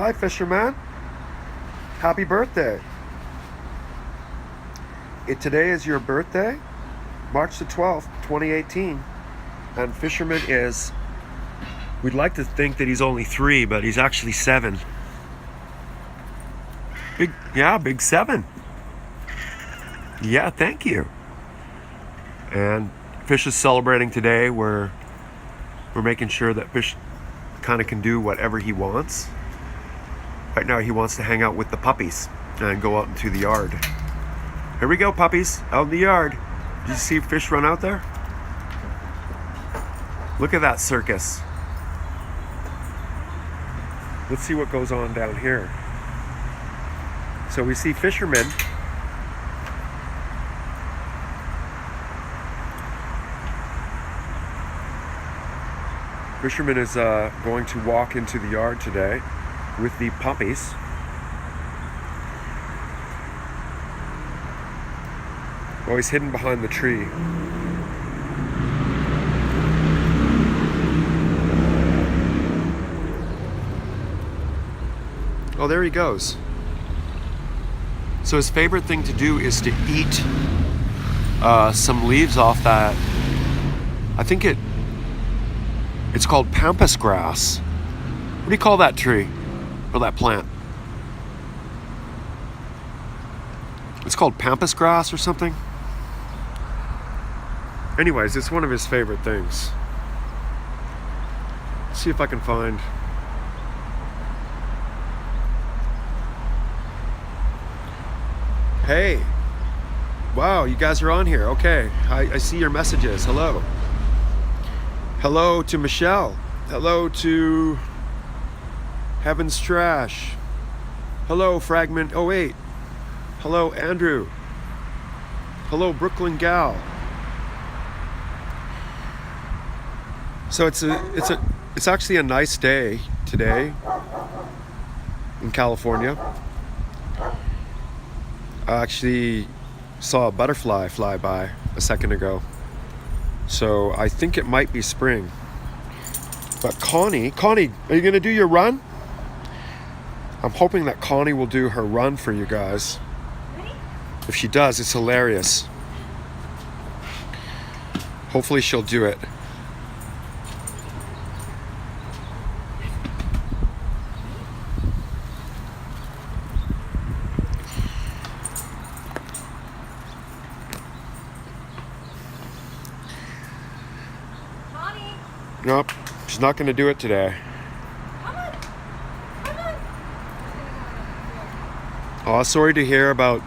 Hi, fisherman. Happy birthday. Today is your birthday, March the 12th, 2018. And fisherman we'd like to think that he's only 3, but he's actually 7. Big 7. Yeah, thank you. And Fish is celebrating today. We're making sure that Fish kind of can do whatever he wants. Right now he wants to hang out with the puppies and go out into the yard. Here we go, puppies, out in the yard. Did you see Fish run out there? Look at that circus. Let's see what goes on down here. So we see fishermen. Fisherman is going to walk into the yard today with the puppies. Oh, he's hidden behind the tree. Oh, there he goes. So his favorite thing to do is to eat some leaves off that. I think it's called pampas grass. What do you call that tree? Or that plant? It's called pampas grass or something. Anyways, it's one of his favorite things. Let's see if I can find. Hey. Wow, you guys are on here. Okay. I see your messages. Hello. Hello to Michelle. Hello to Heaven's Trash. Hello, Fragment 08. Hello, Andrew. Hello, Brooklyn Gal. So it's actually a nice day today in California. I actually saw a butterfly fly by a second ago. So I think it might be spring. But Connie, are you gonna do your run? I'm hoping that Connie will do her run for you guys. If she does, it's hilarious. Hopefully she'll do it. Nope, she's not going to do it today. Come on. Oh, sorry to hear about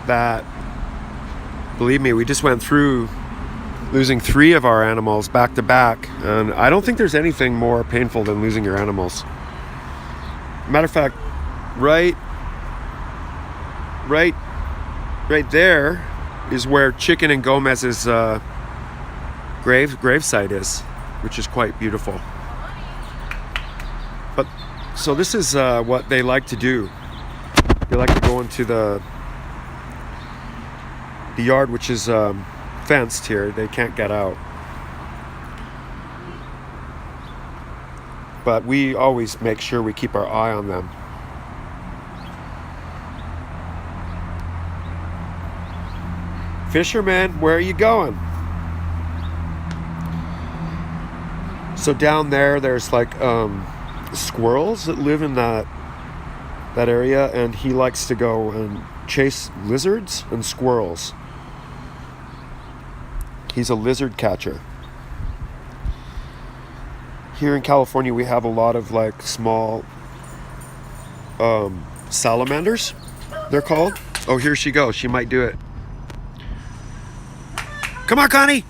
that. Believe me, we just went through losing 3 of our animals back to back, and I don't think there's anything more painful than losing your animals. Matter of fact, right there is where Chicken and Gomez's gravesite is, which is quite beautiful. But so this is what they like to do. They like to go into the yard, which is fenced here. They can't get out. But we always make sure we keep our eye on them. Fisherman, where are you going? So down there's like squirrels that live in that area, and he likes to go and chase lizards and squirrels. He's a lizard catcher. Here in California, we have a lot of like small salamanders, they're called. Oh, here she goes. She might do it. Come on, Connie.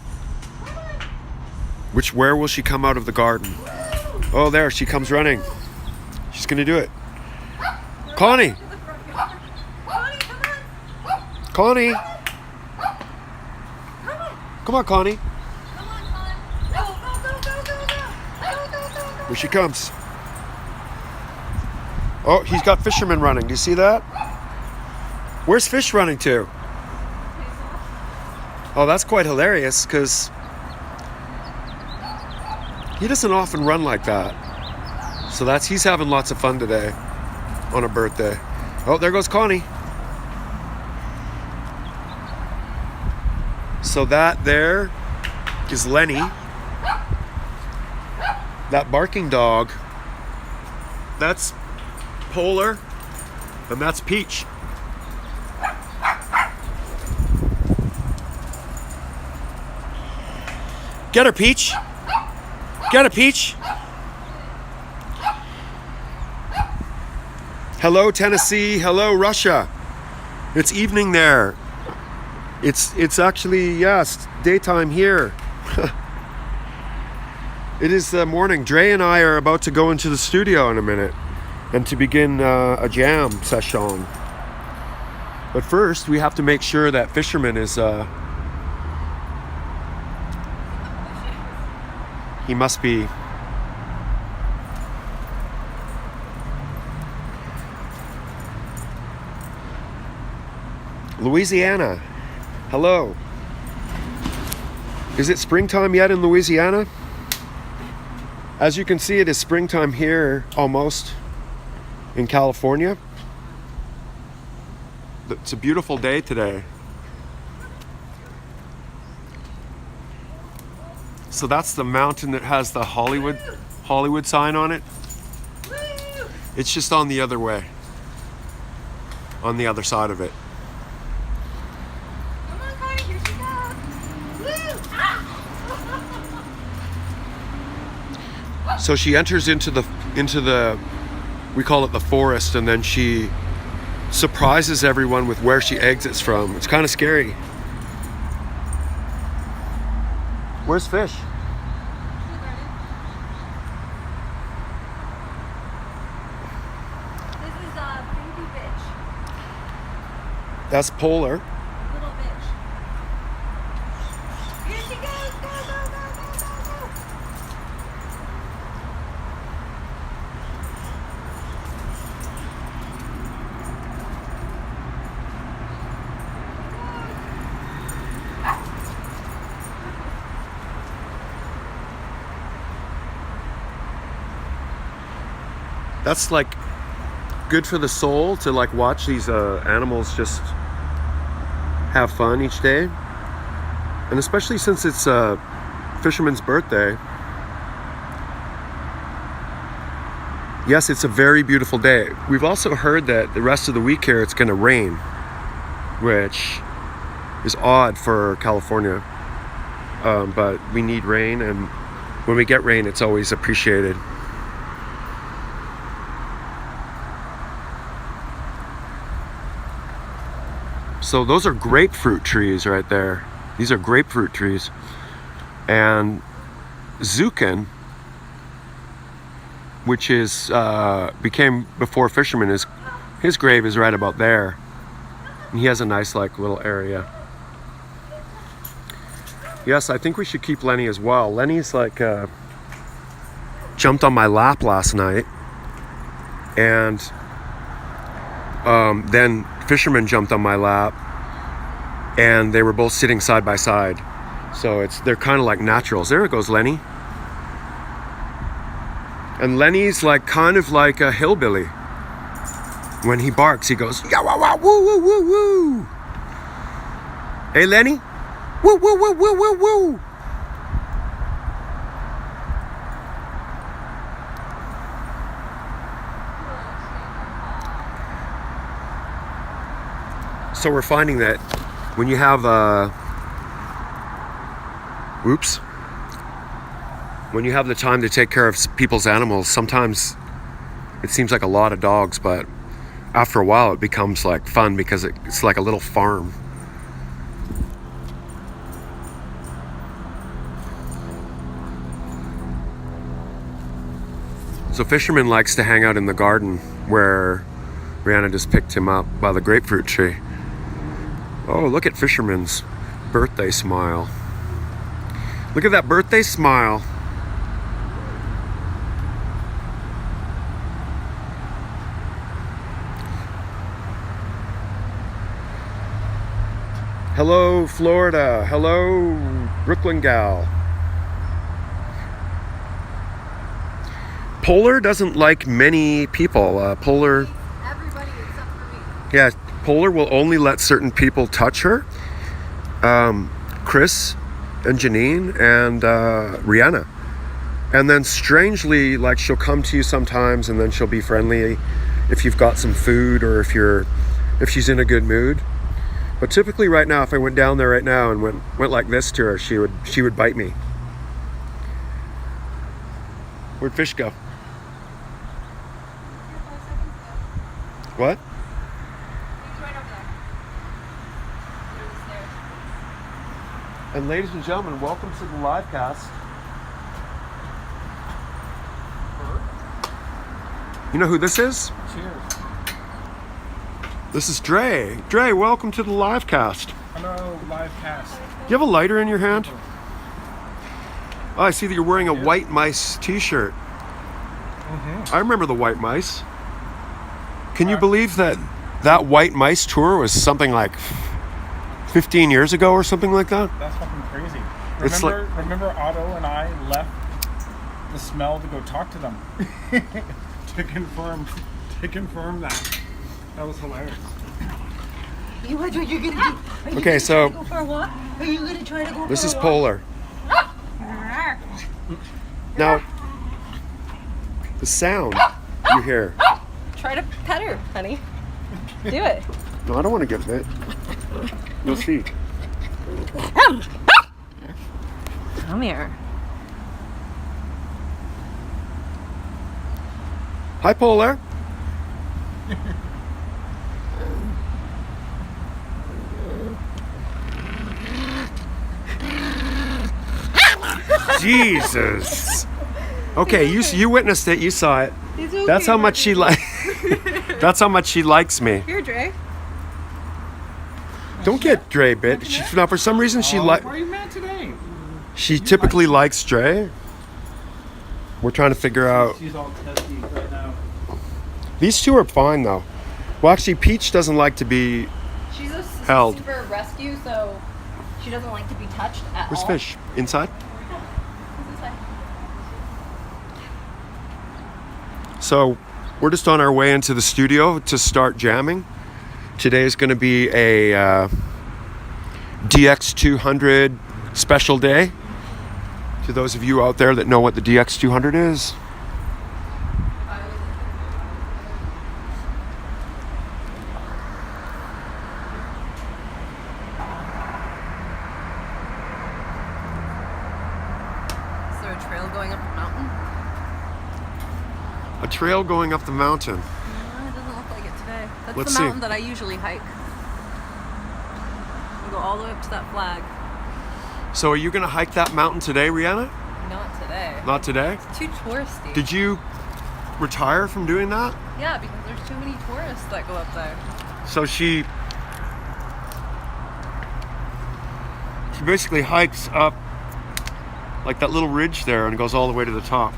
Where will she come out of the garden? Oh, there she comes running. She's gonna do it. Connie! Connie! Come on, Connie. Here she comes. Oh, he's got fisherman running. Do you see that? Where's Fish running to? Oh, that's quite hilarious, because he doesn't often run like that. So he's having lots of fun today on a birthday. Oh, there goes Connie. So that there is Lenny. That barking dog, that's Polar, and that's Peach. Get her, Peach. Get her, Peach. Hello, Tennessee. Hello, Russia. It's evening there. It's actually, yes, daytime here. It is the morning. Dre and I are about to go into the studio in a minute and to begin a jam session. But first, we have to make sure that Fisherman is... he must be... Louisiana. Hello. Is it springtime yet in Louisiana? As you can see, it is springtime here almost in California. It's a beautiful day today. So that's the mountain that has the Hollywood sign on it. It's just on the other way, on the other side of it. So she enters into the we call it the forest, and then she surprises everyone with where she exits from. It's kind of scary. Where's Fish? This is a baby bitch. That's Polar. Little bitch. Here she goes. Go, go, go, go, go, go. That's like good for the soul to like watch these animals just have fun each day, and especially since it's Fisherman's birthday. Yes, it's a very beautiful day. We've also heard that the rest of the week here it's going to rain, which is odd for California, but we need rain, and when we get rain it's always appreciated. So those are grapefruit trees right there. These are grapefruit trees. And Zukin, which is became before Fisherman, his grave is right about there. And he has a nice like little area. Yes, I think we should keep Lenny as well. Lenny's like jumped on my lap last night, and then Fisherman jumped on my lap, and they were both sitting side by side. So they're kind of like naturals. There goes Lenny. And Lenny's like kind of like a hillbilly. When he barks, he goes, "Yeah, wow, wow, woo, woo, woo, woo." Hey, Lenny, woo, woo, woo, woo, woo, woo. So we're finding that when you have when you have the time to take care of people's animals, sometimes it seems like a lot of dogs, but after a while it becomes like fun because it's like a little farm. So Fisherman likes to hang out in the garden where Rihanna just picked him up by the grapefruit tree. Oh, look at Fisherman's birthday smile. Look at that birthday smile. Hello, Florida. Hello, Brooklyn gal. Polar doesn't like many people. Polar, Everybody except for me. yeah, Polar will only let certain people touch her. Chris and Janine and Rihanna. And then strangely, like, she'll come to you sometimes and then she'll be friendly if you've got some food or if she's in a good mood. But typically right now, if I went down there right now and went like this to her, she would bite me. Where'd Fish go? What? He's right over there. There's the stairs. And ladies and gentlemen, welcome to the live cast. You know who this is? Cheers. This is Dre. Dre, welcome to the live cast. Hello, live cast. Do you have a lighter in your hand? Oh, I see that you're wearing a White Mice t-shirt. I remember the White Mice. Can you believe that White Mice tour was something like 15 years ago or something like that? That's fucking crazy. It's Remember Otto and I left the smell to go talk to them to confirm that. That was hilarious. You what you're gonna do? Are you Okay, gonna so try to go for a walk? Are you gonna try to go this for is a walk? Polar. Now, the sound you hear. Try to pet her, honey. Do it. No, I don't want to give it. You'll see. Come here. Hi, Polar. Jesus. Okay, you witnessed it. You saw it. He's okay. That's how much she That's how much she likes me. Here, Dre. Don't get Dre bit. Now, for some reason, Why are you mad today? she typically likes Dre. We're trying to figure out. She's all testy right now. These two are fine though. Well, actually, Peach doesn't like to be. She's a Held. super rescue, so she doesn't like to be touched at Where's all. Fish? Inside. He's inside. So we're just on our way into the studio to start jamming. Today is going to be a DX200 special day. To those of you out there that know what the DX200 is. Is there a trail going up the mountain? A trail going up the mountain. No, it doesn't look like it today. That's Let's the see. mountain that I usually hike. We go all the way up to that flag. So are you going to hike that mountain today, Rihanna? Not today. Not today? It's too touristy. Did you retire from doing that? Yeah, because there's too many tourists that go up there. So she basically hikes up like that little ridge there and goes all the way to the top.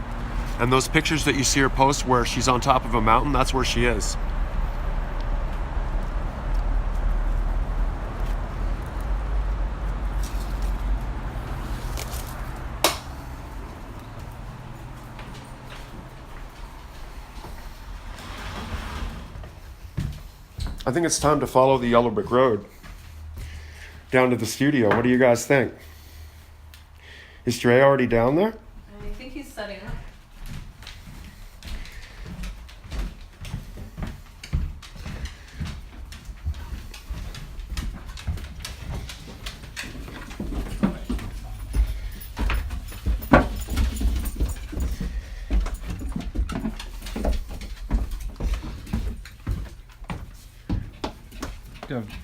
And those pictures that you see her post where she's on top of a mountain, that's where she is. I think it's time to follow the yellow brick road down to the studio. What do you guys think? Is Dre already down there? I think he's setting up.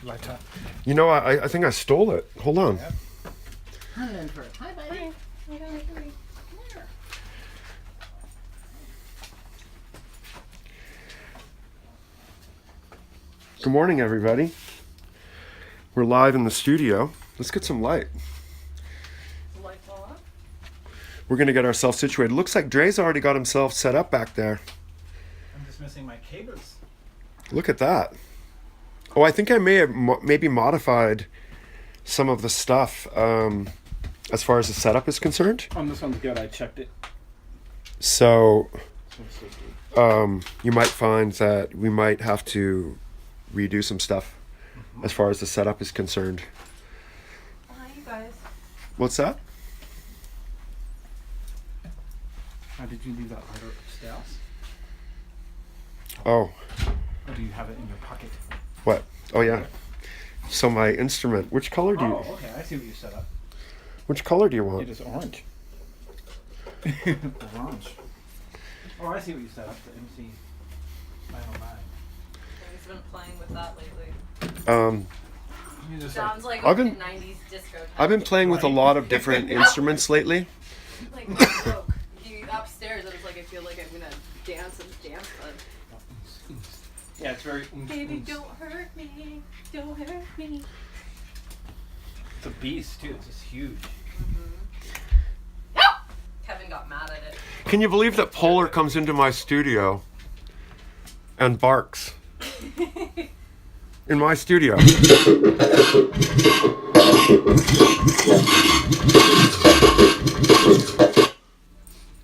Lighter. You know, I think I stole it. Hold on. I'm in for it. Hi, buddy. Good morning, everybody. We're live in the studio. Let's get some light. Lights all up. We're going to get ourselves situated. Looks like Dre's already got himself set up back there. I'm just missing my cables. Look at that. Oh, I think I may have maybe modified some of the stuff as far as the setup is concerned. This one's good. I checked it. So you might find that we might have to redo some stuff as far as the setup is concerned. Hi, you guys. What's that? How did you leave that letter upstairs? Oh, Or do you have it in your pocket? what? Oh yeah. So my instrument. Which color do you? Oh, okay. I see what you set up. Which color do you It want? is orange. Orange. Oh, I see what you set up. The MC 909. He's been playing with that lately. You just Sounds like I've a been- 90s disco type. I've been playing with a lot of different instruments lately. Like, broke. You upstairs, and it's like I feel like I'm gonna dance and dance club. yeah, it's very. Baby, don't hurt me. Don't hurt me. It's a beast too. It's just huge. Kevin got mad at it. Can you believe that Polar comes into my studio and barks? In my studio.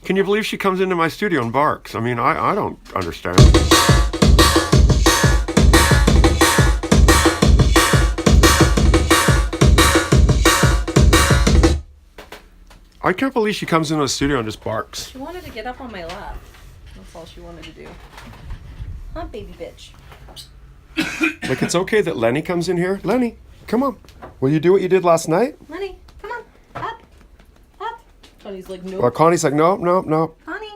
Can you believe she comes into my studio and barks? I mean, I don't understand. I can't believe she comes into the studio and just barks. She wanted to get up on my lap. That's all she wanted to do. Huh, baby bitch? Like, it's okay that Lenny comes in here. Lenny, come on. Will you do what you did last night? Lenny, come on. Up. Up. And he's like, no. Well, Connie's like, no, no, no, Honey.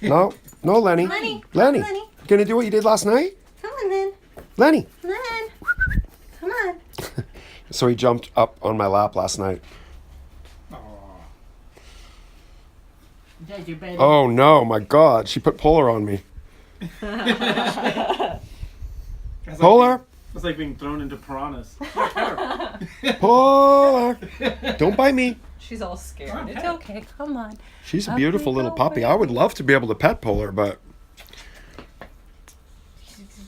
no, no, Lenny. Lenny. Lenny. Lenny. Gonna do what you did last night? Come on, then. Lenny. Come on. Come on. So he jumped up on my lap last night. There's your bed. Oh no, my God. She put Polar on me. Polar. It's like being thrown into piranhas. Polar. Don't bite me. She's all scared. It's okay. Come on. She's a Up beautiful we little go, puppy. baby. I would love to be able to pet Polar, but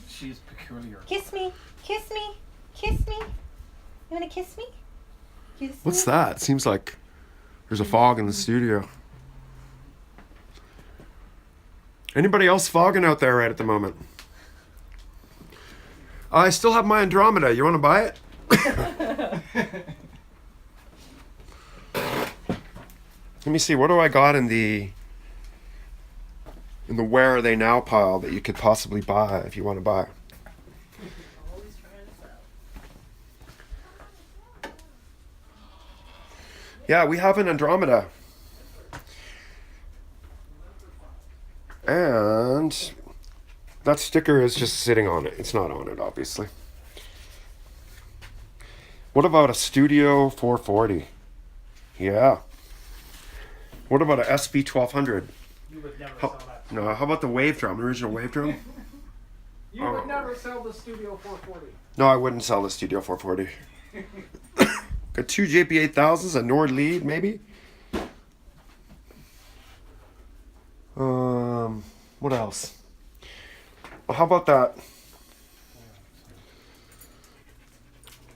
She's peculiar. Kiss me. Kiss me. Kiss me. You want to kiss me? Kiss what's me? that? Seems like there's a fog in the studio. Anybody else fogging out there right at the moment? I still have my Andromeda. You want to buy it? Let me see. What do I got in the where are they now pile that you could possibly buy if you want to buy? Always trying to sell. Yeah, we have an Andromeda. And that sticker is just sitting on it. It's not on it, obviously. What about a Studio 440? Yeah. What about a SB 1200? You would never How, sell that. no, how about the wave drum, the original wave drum? You would never sell the Studio 440. No, I wouldn't sell the Studio 440. Got two JP8000s, a Nord lead, maybe. What else? Well, how about that?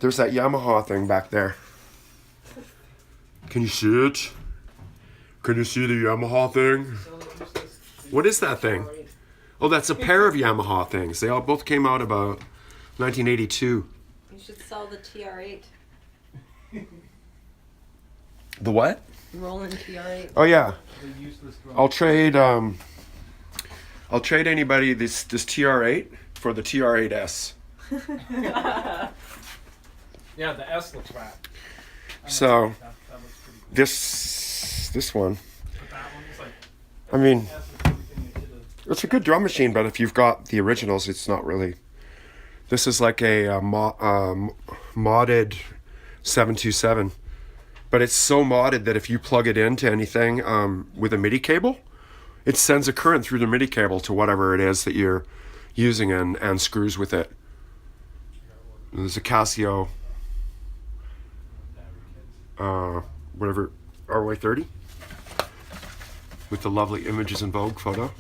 There's that Yamaha thing back there. Can you see it? Can you see the Yamaha thing? What is that thing? Oh, that's a pair of Yamaha things. They all both came out about 1982. You should sell the TR8. The what? Roland TR8. Oh yeah. The useless drum. I'll trade anybody this TR8 for the TR8S. Yeah, the S looks rad. So That looks pretty cool. this one, But that one is like I mean, S is everything you should have. it's a good drum machine, but if you've got the originals, it's not really. This is like a modded 727, but it's so modded that if you plug it into anything with a MIDI cable, it sends a current through the MIDI cable to whatever it is that you're using and screws with it. And there's a Casio, whatever, RY30 with the lovely Images in Vogue photo.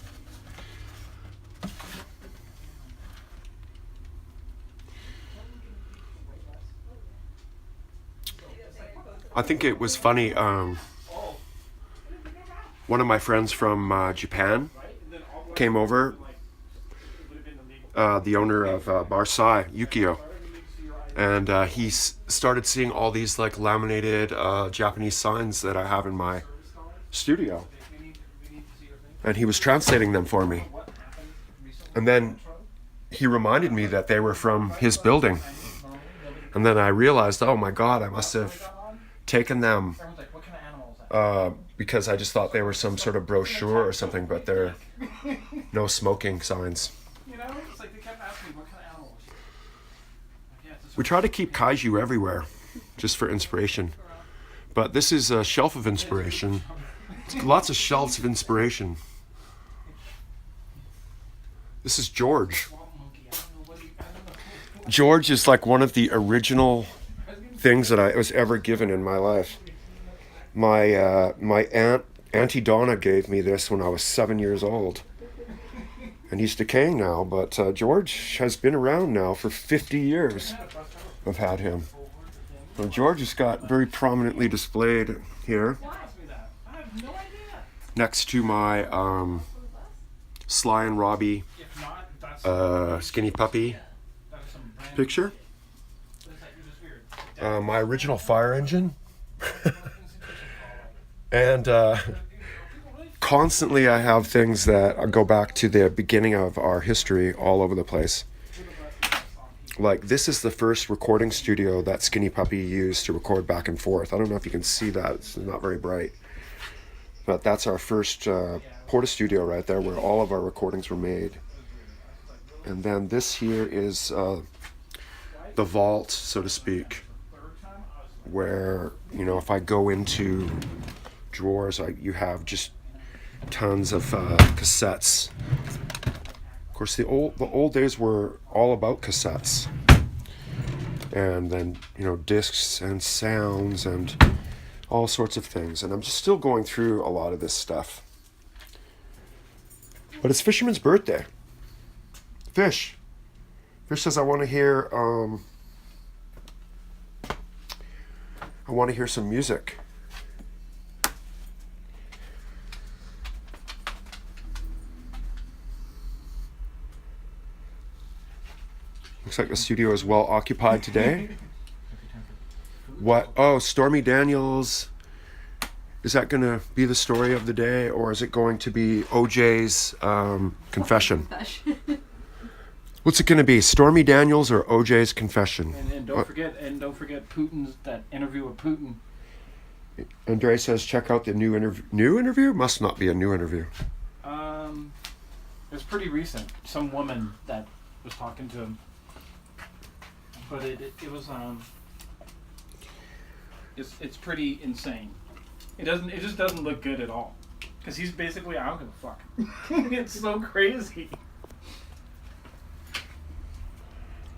I think it was funny. one of my friends from Japan came over. The owner of Barsai, Yukio, and he started seeing all these like laminated Japanese signs that I have in my studio, and he was translating them for me. And then he reminded me that they were from his building, and then I realized, oh my God, I must have taken them because I just thought they were some sort of brochure or something, but they're no smoking signs. We try to keep kaiju everywhere, just for inspiration. But this is a shelf of inspiration. Lots of shelves of inspiration. This is George. George is like one of the original things that I was ever given in my life. My aunt, Auntie Donna, gave me this when I was 7 years old. And he's decaying now, but George has been around now for 50 years. I've had him. Well, George has got very prominently displayed here next to my Sly and Robbie Skinny Puppy picture. My original fire engine. And constantly I have things that go back to the beginning of our history all over the place. Like this is the first recording studio that Skinny Puppy used to record back and forth. I don't know if you can see that, it's not very bright. But that's our first Porta studio right there where all of our recordings were made. And then this here is the vault, so to speak, where, you know, if I go into drawers, you have just tons of cassettes. Of course, the old days were all about cassettes, and then, you know, discs and sounds and all sorts of things. And I'm just still going through a lot of this stuff. But it's Fisherman's birthday. Fish says, I want to hear some music. Looks like the studio is well occupied today. What? Oh, Stormy Daniels. Is that going to be the story of the day, or is it going to be OJ's confession? What's it going to be? Stormy Daniels or OJ's confession? And don't forget Putin's that interview with Putin. Andre says, check out the new interview. New interview? Must not be a new interview. It's pretty recent. Some woman that was talking to him. But it was it's pretty insane. It just doesn't look good at all. Cause he's basically, I don't give a fuck. It's so crazy.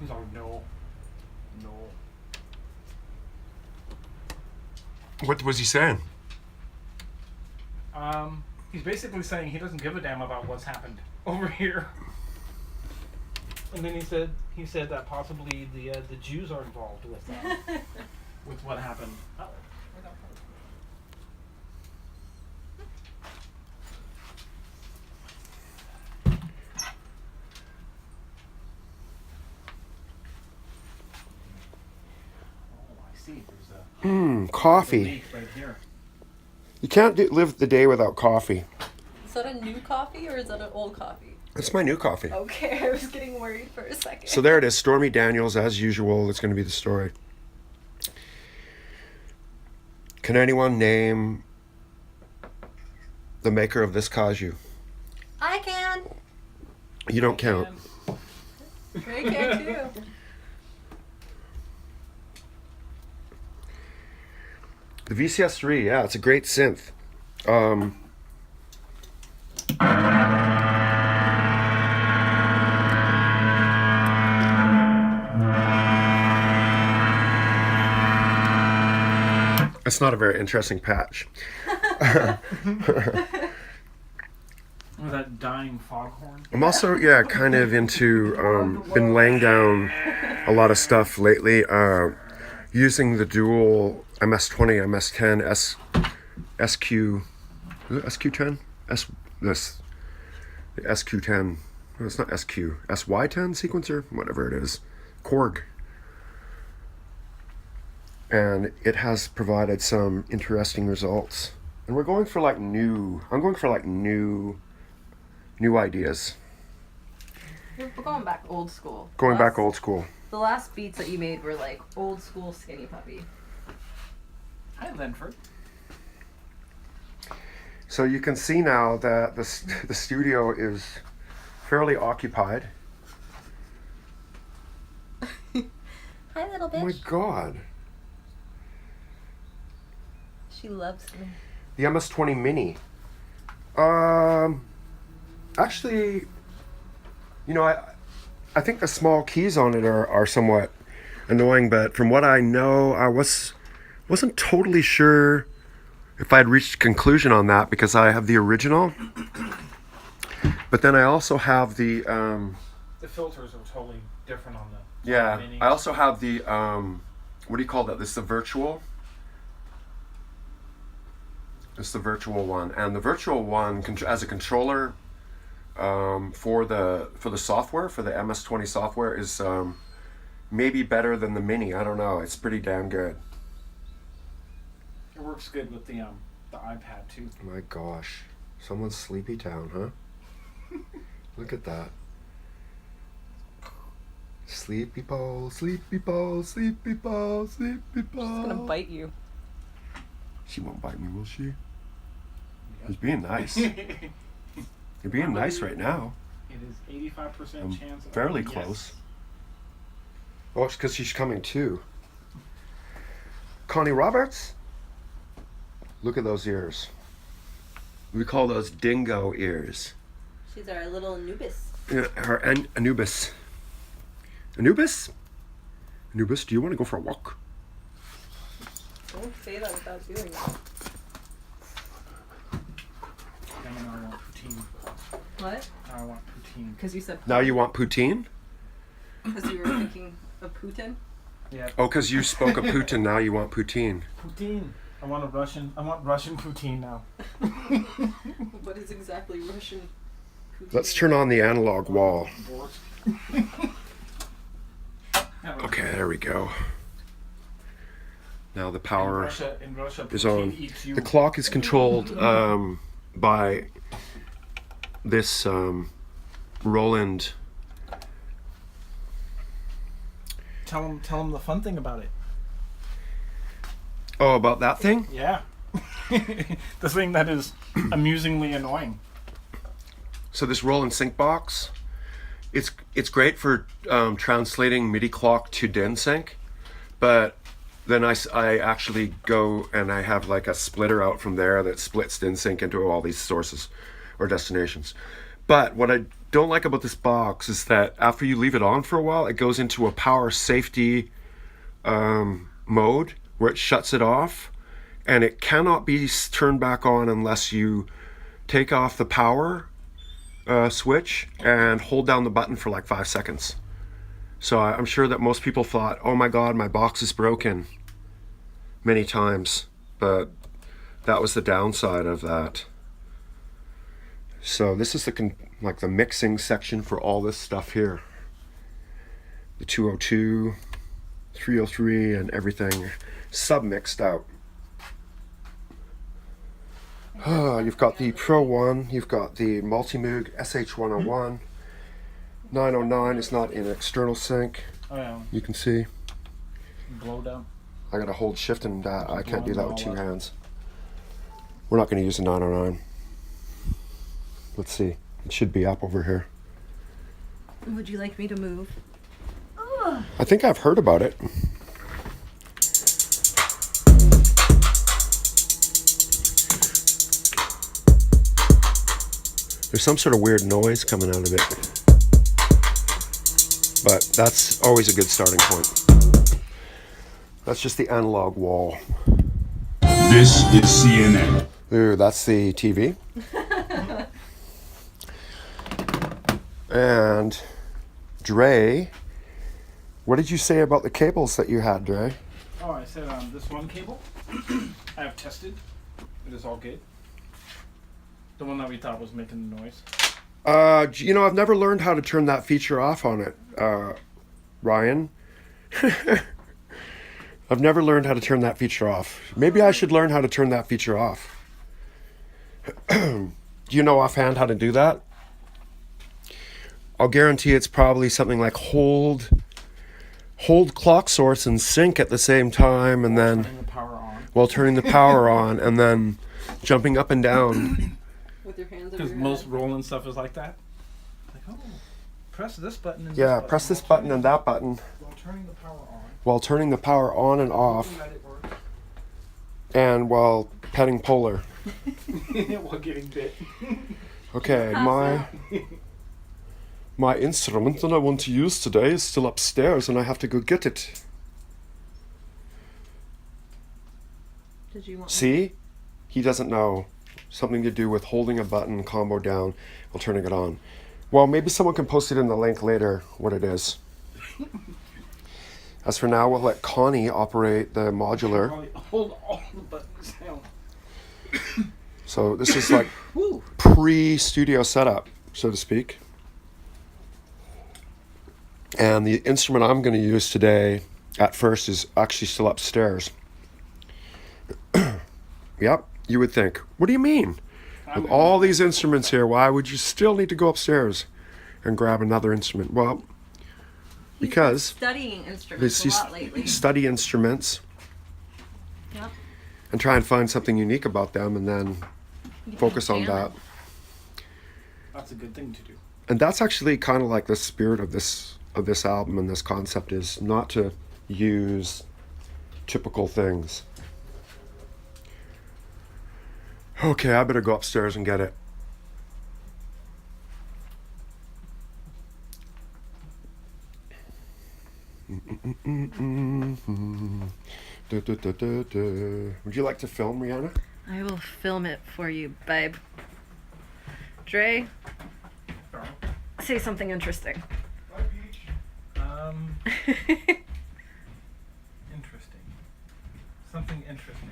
He's all no. What was he saying? He's basically saying he doesn't give a damn about what's happened over here. And then he said that possibly the Jews are involved with with what happened. Coffee. Right here. You can't live the day without coffee. Is that a new coffee or is that an old coffee? It's my new coffee. Okay, I was getting worried for a second. So there it is, Stormy Daniels, as usual. It's going to be the story. Can anyone name the maker of this kaju? I can. You don't count. Ray can too. The VCS3, yeah, it's a great synth. That's not a very interesting patch. Or that dying foghorn. I'm also, yeah, kind of into, been laying down a lot of stuff lately, using the dual MS-20, MS-10, SQ Is it SQ10? This. The SQ10. No, it's not SQ. SY10 sequencer? Whatever it is. Korg. And it has provided some interesting results. And we're going for like new. I'm going for like new ideas. We're going back old school. Going back old school. The last beats that you made were like old school Skinny Puppy. Hi, Linford. So you can see now that the studio is fairly occupied. Hi, little Oh my bitch. God. She loves me. The MS-20 Mini. Actually, you know, I think the small keys on it are somewhat annoying, but from what I know, I wasn't totally sure if I'd reached a conclusion on that because I have the original, but then I also have the The filters are totally different on the Mini. I also have the what do you call that? This is the virtual. It's the virtual one, and the virtual one as a controller for the software, for the MS-20 software, is maybe better than the Mini. I don't know. It's pretty damn good. It works good with the iPad too. My gosh, someone's Sleepy Town, huh? Look at that. Sleepy Paul, Sleepy Paul, Sleepy Paul, Sleepy Paul. She's gonna bite you. She won't bite me, will she? She's being nice. You're being nice right now. It is 85% I'm chance. fairly yes. close. Oh, it's because she's coming too. Connie Roberts? Look at those ears. We call those dingo ears. She's our little Anubis. Yeah, her Anubis. Anubis? Anubis, do you want to go for a walk? Don't say that without doing that. Now I want poutine. What? Now I want poutine. Because you said Now you want poutine? because you were thinking of Putin. Yeah. Oh, because you spoke of Putin, now you want poutine. Poutine. I want Russian poutine now. What is exactly Russian Putin? Let's turn on the analog wall. Okay, there we go. Now the power In Russia, is poutine on. eats you. The clock is controlled by this Roland. Tell him the fun thing about it. Oh, about that thing? Yeah. The thing that is amusingly annoying. So this Roland sync box, it's great for translating MIDI clock to DIN sync, but then I actually go and I have like a splitter out from there that splits DIN sync into all these sources or destinations. But what I don't like about this box is that after you leave it on for a while, it goes into a power safety mode where it shuts it off, and it cannot be turned back on unless you take off the power switch and hold down the button for like 5 seconds. So I'm sure that most people thought, oh my God, my box is broken many times, but that was the downside of that. So this is the mixing section for all this stuff here. The 202, 303 and everything sub-mixed out. You've got the Pro 1, you've got the Multimoog SH101. 909 is not in external sync. Oh yeah. You can see. Blow down. I gotta hold shift and I can't do that with two hands. We're not gonna use the 909. Let's see. It should be up over here. Would you like me to move? I think I've heard about it. There's some sort of weird noise coming out of it. But that's always a good starting point. That's just the analog wall. This is CNN. Ooh, that's the TV. And Dre, what did you say about the cables that you had, Dre? Oh, I said this one cable I have tested. It is all good. The one that we thought was making the noise. You know, I've never learned how to turn that feature off on it, Ryan. I've never learned how to turn that feature off. Maybe I should learn how to turn that feature off. Do you know offhand how to do that? I'll guarantee it's probably something like hold clock source and sync at the same time, and then Turning the power on. while turning the power on, and then jumping up and down. With your hands over Because your most head. rolling stuff is like that. Like, oh, press this button and Yeah, this press this while button turning- and that button While turning the power on. while turning the power on and off, Hoping that it works. and while petting Polar. While getting bit. Okay, my instrument that I want to use today is still upstairs, and I have to go get it. Did you want See? He doesn't know. Something to do with holding a button, combo down, while turning it on. Well, maybe someone can post it in the link later, what it is. As for now, we'll let Connie operate the modular. Probably hold all the buttons down. So this is like Woo. pre-studio setup, so to speak. And the instrument I'm going to use today, at first, is actually still upstairs. Yep, you would think. What do you mean? With all these instruments here, why would you still need to go upstairs and grab another instrument? Well, because studying they instruments a lot lately. study instruments Yep. and try and find something unique about them, and then You can focus on jam that. it. That's a good thing to do. And that's actually kind of like the spirit of this album and this concept, is not to use typical things. Okay, I better go upstairs and get it. Would you like to film, Rihanna? I will film it for you, babe. Dre, say something interesting. Interesting. Something interesting.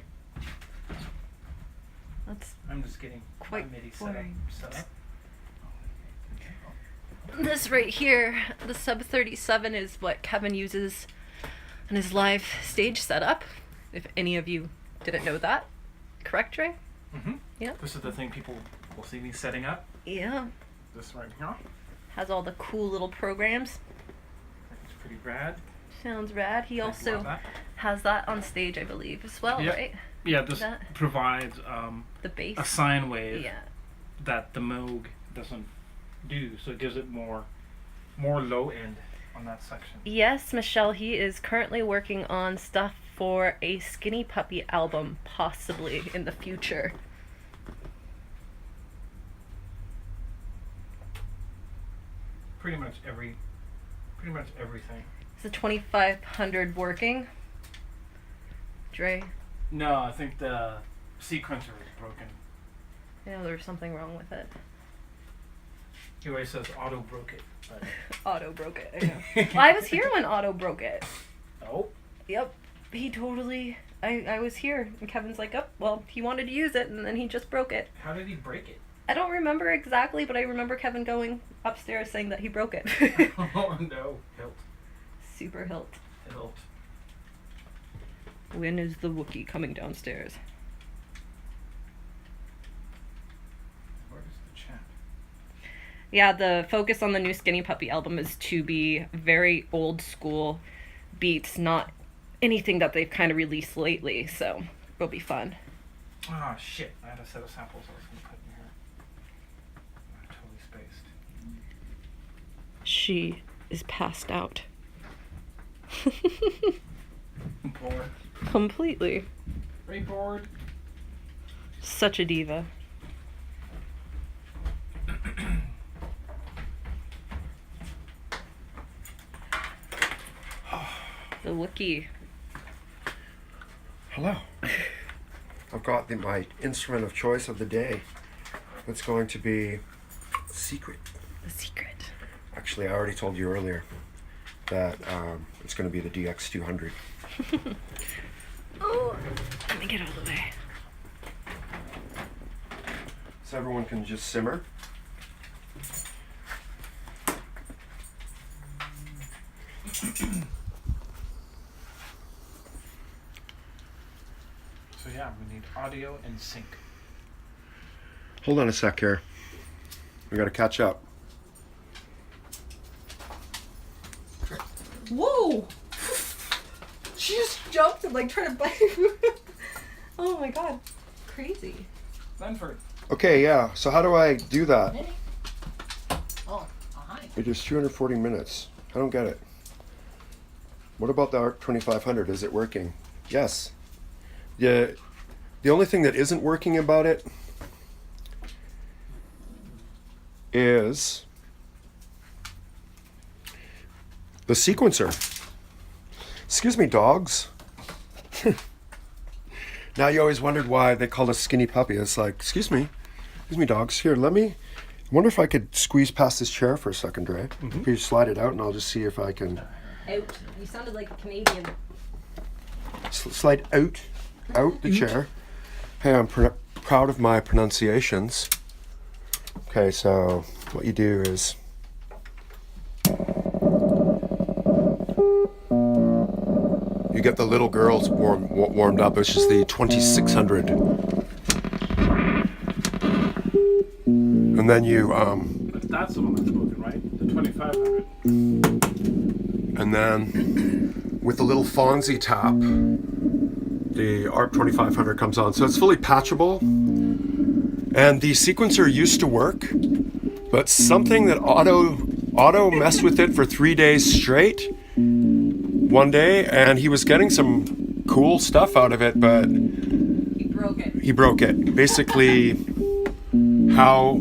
That's I'm just getting Quite my MIDI boring. set up. this right here. The Sub 37 is what Kevin uses in his live stage setup. If any of you didn't know that, correct, Dre? Mm-hmm. Yeah. This is the thing people will see me setting up. Yeah. This right here. Has all the cool little programs. It's pretty rad. Sounds rad. He I also love that. has that on stage, I believe, as well, Yeah. right? Yeah, this That- provides The bass. a sine wave Yeah. that the Moog doesn't do, so it gives it more low end on that section. Yes, Michelle, he is currently working on stuff for a Skinny Puppy album, possibly in the future. Pretty much everything. Is the 2500 working? Dre? No, I think the sequencer is broken. Yeah, there's something wrong with it. He always says auto broke it, but Otto broke it. I know. Well, I was here when Otto broke it. oh, Yep. He totally... I was here, and Kevin's like, oh, well, he wanted to use it, and then he just broke it. how did he break it? I don't remember exactly, but I remember Kevin going upstairs saying that he broke it. Oh no, hilt. Super hilt. When is the Wookiee coming downstairs? Where is the chat? Yeah, the focus on the new Skinny Puppy album is to be very old school beats, not anything that they've kind of released lately, so it'll be fun. Ah, shit. I had a set of samples I was going to put in here. I totally spaced. She is passed out. Bored. Completely. Very bored. Such a diva. The Wookiee. Hello. I've got my instrument of choice of the day. It's going to be Secret. The secret. Actually, I already told you earlier that it's going to be the DX200. Oh, let me get out of the way. so everyone can just simmer. So yeah, we need audio and sync. Hold on a sec here. We gotta catch up. Whoa! She just jumped and like tried to bite. Oh my god. Crazy. Benford. Okay, yeah. So how do I do that? Oh, hi. It is 240 minutes. I don't get it. What about the ARC 2500? Is it working? Yes. Yeah. The only thing that isn't working about it is the sequencer. Excuse me, dogs. Now you always wondered why they called us Skinny Puppy. It's like, excuse me, dogs. Here, I wonder if I could squeeze past this chair for a second, Dre. If you slide it out, and I'll just see if I can. Out. You sounded like a Canadian. Slide out the chair. Hey, I'm proud of my pronunciations. Okay, so what you do is you get the little girls warmed up, which is the 2600. And then you, But that's the one that's spoken, right? The 2500. and then with the little Fonzie tap, the ARP 2500 comes on. So it's fully patchable. And the sequencer used to work, but something that Otto messed with it for 3 days straight one day, and he was getting some cool stuff out of it, but He broke it. Basically, how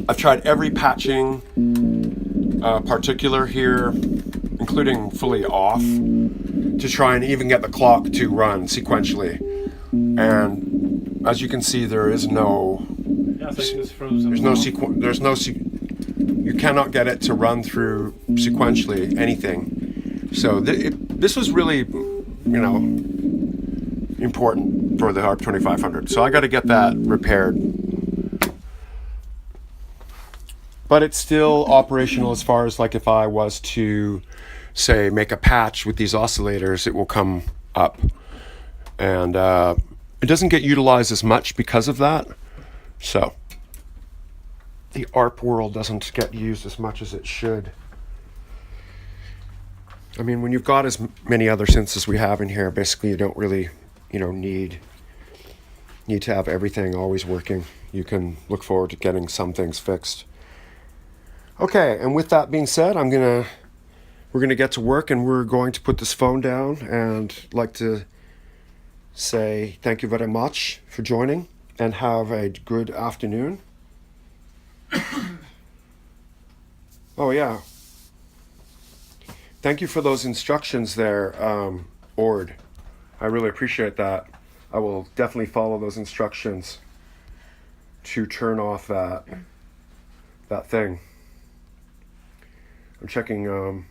I've tried every patching particular here, including fully off, to try and even get the clock to run sequentially. And as you can see, there is no. Yeah, it's like it's frozen. There's no you cannot get it to run through sequentially anything. So this was really, important for the ARC 2500. So I got to get that repaired. But it's still operational as far as like if I was to, say, make a patch with these oscillators, it will come up. And it doesn't get utilized as much because of that. So the ARP world doesn't get used as much as it should. I mean, when you've got as many other synths as we have in here, basically you don't really, need to have everything always working. You can look forward to getting some things fixed. Okay, and with that being said, we're gonna get to work, and we're going to put this phone down, and like to say thank you very much for joining, and have a good afternoon. Oh yeah. Thank you for those instructions there, Ord. I really appreciate that. I will definitely follow those instructions to turn off that thing. I'm checking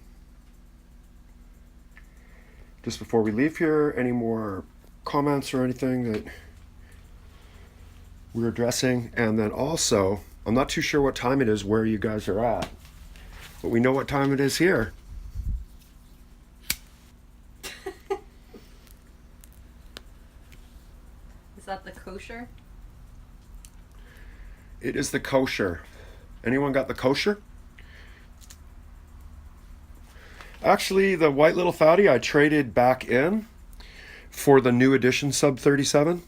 just before we leave here, any more comments or anything that we're addressing. And then also, I'm not too sure what time it is where you guys are at, but we know what time it is here. Is that the kosher? It is the kosher. Anyone got the kosher? Actually, the white little fatty I traded back in for the new edition sub 37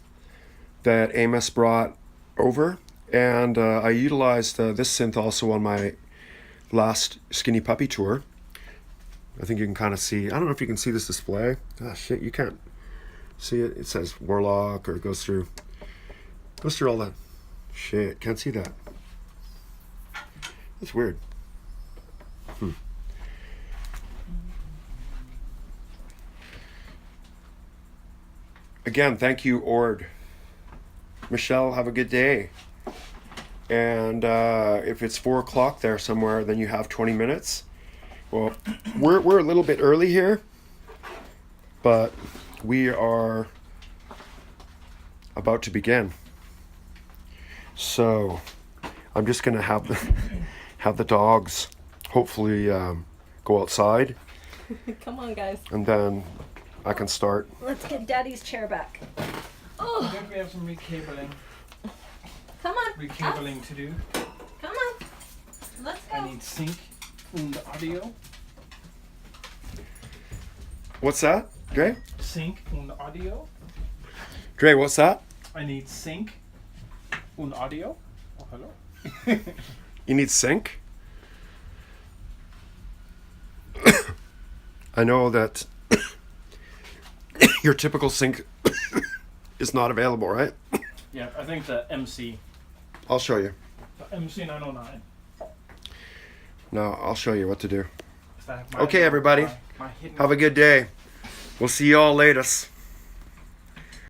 that Amos brought over, and I utilized this synth also on my last Skinny Puppy tour. I think you can kind of see, I don't know if you can see this display. Ah shit, you can't see it. It says Warlock, or it goes through all that shit. Can't see that. That's weird. Again, thank you, Ord. Michelle, have a good day. And if it's 4 o'clock there somewhere, then you have 20 minutes. Well, we're a little bit early here, but we are about to begin. So I'm just gonna have the dogs hopefully go outside, Come on, guys. and then I can start. Let's get Daddy's chair back. I Oh, think we have some recabling come on. to do. Come on. Let's I go. need sync und audio. What's that, Dre? Sync und audio. Dre, what's that? I need sync und audio. Oh, hello. You need sync? I know that your typical sync is not available, right? Yeah, I think the MC. I'll show you. The MC 909. No, I'll show you what to do. Is that Okay, everybody. my hidden Have a good day. We'll see you all later.